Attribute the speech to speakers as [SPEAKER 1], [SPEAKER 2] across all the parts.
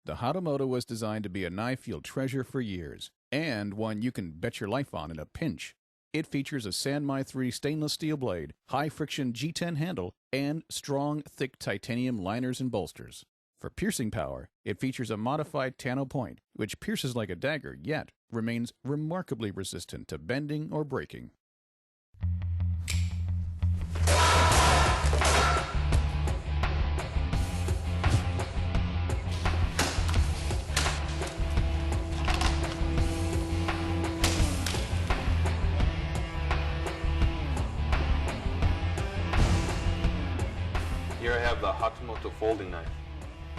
[SPEAKER 1] The Hatamoto was designed to be a knife you'll treasure for years, and one you can bet your life on in a pinch. It features a Sanmai 3 stainless steel blade, high-friction G10 handle, and strong, thick titanium liners and bolsters. For piercing power, it features a modified Tano point, which pierces like a dagger, yet remains remarkably resistant to bending or breaking.
[SPEAKER 2] Here I have the Hatamoto folding knife.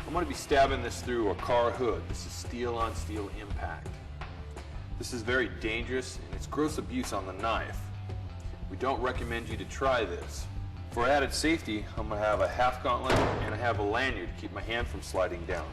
[SPEAKER 2] I'm going to be stabbing this through a car hood. This is steel on steel impact. This is very dangerous and it's gross abuse on the knife. We don't recommend you to try this. For added safety, I'm going to have a half gauntlet and I have a lanyard to keep my hand from sliding down.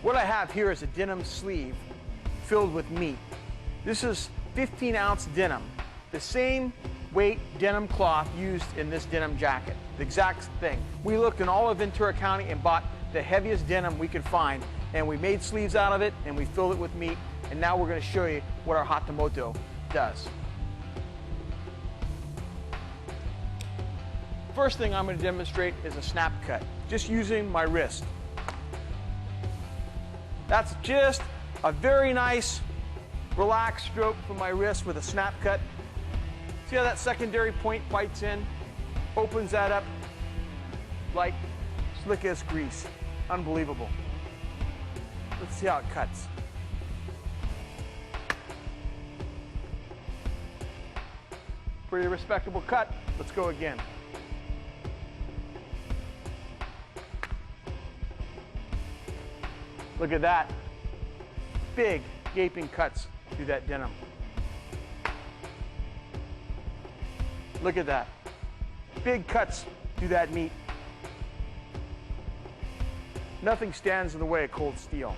[SPEAKER 3] What I have here is a denim sleeve filled with meat. This is 15-ounce denim, the same weight denim cloth used in this denim jacket, the exact thing. We looked in all of Ventura County and bought the heaviest denim we could find, and we made sleeves out of it, and we filled it with meat, and now we're going to show you what our Hatamoto does. First thing I'm going to demonstrate is a snap cut, just using my wrist. That's just a very nice, relaxed stroke from my wrist with a snap cut. See how that secondary point bites in, opens that up like slick as grease. Unbelievable. Let's see how it cuts. Pretty respectable cut. Let's go again. Look at that. Big, gaping cuts through that denim. Look at that. Big cuts through that meat. Nothing stands in the way of cold steel.